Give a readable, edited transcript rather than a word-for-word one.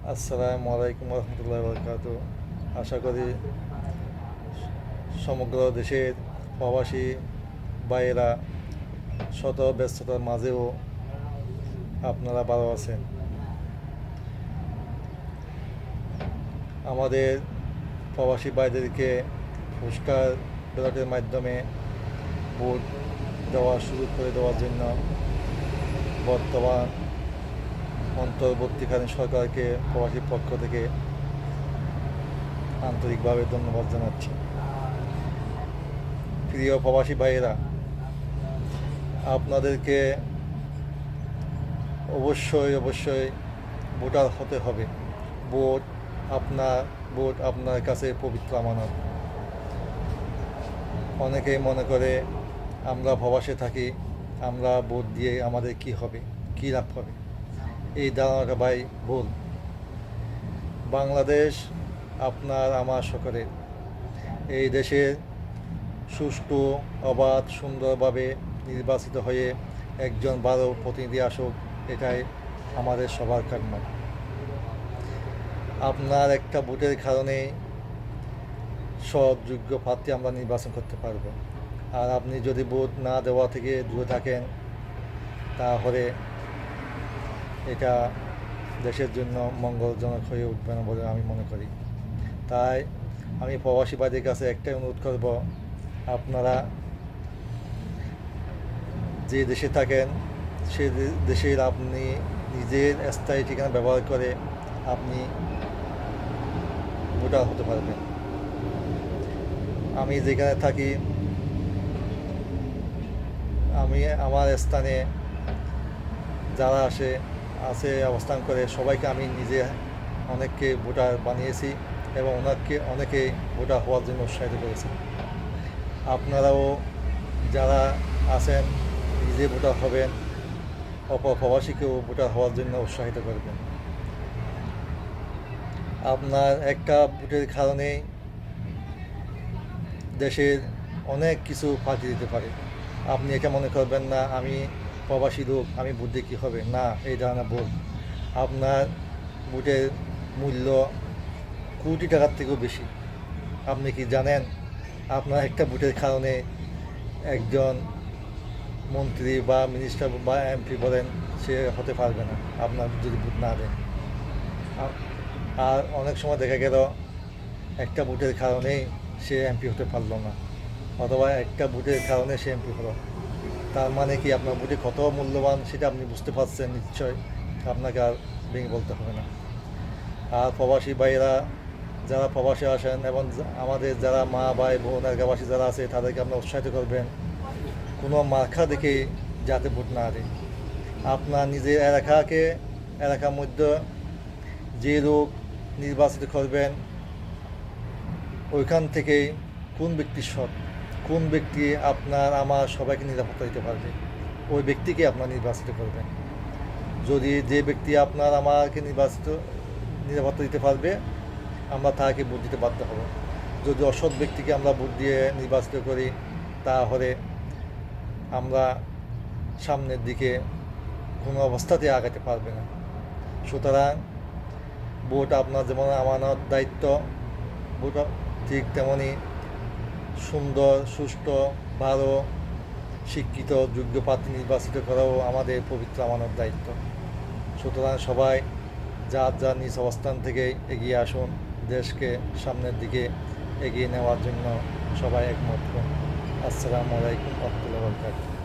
আসসালামু আলাইকুম রহমতুল্লাহ বরকাত। আশা করি সমগ্র দেশের প্রবাসী ভাইয়েরা শত ব্যস্ততার মাঝেও আপনারা ভালো আছেন। আমাদের প্রবাসী ভাইদেরকে পুরস্কার ব্যালটের মাধ্যমে ভোট দেওয়া শুরু করে দেওয়ার জন্য বর্তমান অন্তর্বর্তীকালীন সরকারকে প্রবাসীর পক্ষ থেকে আন্তরিকভাবে ধন্যবাদ জানাচ্ছি। প্রিয় প্রবাসী ভাইয়েরা, আপনাদেরকে অবশ্যই ভোটার হতে হবে। ভোট ভোট আপনার কাছে পবিত্র আমানত। অনেকেই মনে করে আমরা প্রবাসে থাকি, আমরা ভোট দিয়ে আমাদের কি হবে, কি লাভ হবে। এই ধারণাটা ভাই ভুল। বাংলাদেশ আপনার আমার সকলের। এই দেশের সুষ্ঠু, অবাধ, সুন্দরভাবে নির্বাচিত হয়ে একজন ভালো প্রতিনিধি আসুক, এটাই আমাদের সবার কাম্য। আপনার একটা ভোটের কারণে সৎ যোগ্য প্রার্থী আমরা নির্বাচন করতে পারব। আর আপনি যদি ভোট না দেওয়া থেকে দূরে থাকেন, তাহলে এটা দেশের জন্য মঙ্গলজনক হয়ে উঠবে না বলে আমি মনে করি। তাই আমি প্রবাসী ভাইদের কাছে একটাই অনুরোধ করব, আপনারা যে দেশে থাকেন সে দেশের আপনি নিজের স্থায়ী ঠিকানা ব্যবহার করে আপনি ভোটার হতে পারবেন। আমি যেখানে থাকি, আমি আমার স্থানে যারা আছে অবস্থান করে সবাইকে আমি নিজে অনেককে ভোটার বানিয়েছি এবং অনেকে ভোটার হওয়ার জন্য উৎসাহিত করেছি। আপনারাও যারা আছেন নিজে ভোটার হবেন, অপর প্রবাসীকেও ভোটার হওয়ার জন্য উৎসাহিত করবেন। আপনার একটা ভোটের কারণে দেশের অনেক কিছু পাল্টে দিতে পারে। আপনি এটা মনে করবেন না আমি প্রবাসী লোক, আমি ভোট দিয়ে কী হবে, না, এই ধারণা ভুল। আপনার ভোটের মূল্য কোটি টাকার থেকেও বেশি। আপনি কি জানেন আপনার একটা ভোটের কারণে একজন মন্ত্রী বা মিনিস্টার বা এমপি বলেন, সে হতে পারবে না আপনার যদি ভোট না দেন। আর অনেক সময় দেখা গেল একটা ভোটের কারণেই সে এমপি হতে পারলো না, অথবা একটা ভোটের কারণে সে এমপি হলো। তার মানে কি আপনার ভোটে কত মূল্যবান সেটা আপনি বুঝতে পারছেন নিশ্চয়, আপনাকে আর ভেঙে বলতে হবে না। আর প্রবাসী ভাইয়েরা যারা প্রবাসে আসেন এবং আমাদের যারা মা ভাই বোন এলাকাবাসী যারা আছে তাদেরকে আপনারা উৎসাহিত করবেন, কোনো মার্কা দেখে যাতে ভোট না দেয়। আপনার নিজের এলাকার মধ্যে যে লোক নির্বাচিত করবেন, ওইখান থেকে কোন ব্যক্তি সৎ, কোন ব্যক্তি আপনার আমার সবাইকে নিরাপত্তা দিতে পারবে, ওই ব্যক্তিকে আপনার নির্বাচিত করবেন। যদি যে ব্যক্তি আপনার আমাকে নিরাপত্তা দিতে পারবে, আমরা তাকে ভোট দিতে বাধ্য হব। যদি অসৎ ব্যক্তিকে আমরা ভোট দিয়ে নির্বাচিত করি, তাহলে আমরা সামনের দিকে কোনো অবস্থাতে আগাতে পারবে না। সুতরাং ভোট আপনার যেমন আমানত দায়িত্ব, ভোট ঠিক তেমনই সুন্দর, সুষ্ঠু, ভালো, শিক্ষিত, যোগ্য প্রার্থী নির্বাচিত করাও আমাদের পবিত্র আমানত দায়িত্ব। সুতরাং সবাই যার নিজ অবস্থান থেকে এগিয়ে আসুন, দেশকে সামনের দিকে এগিয়ে নেওয়ার জন্য সবাই একমত হন। আসসালামু আলাইকুম রহমতুল্লাহ বরকাতুহু।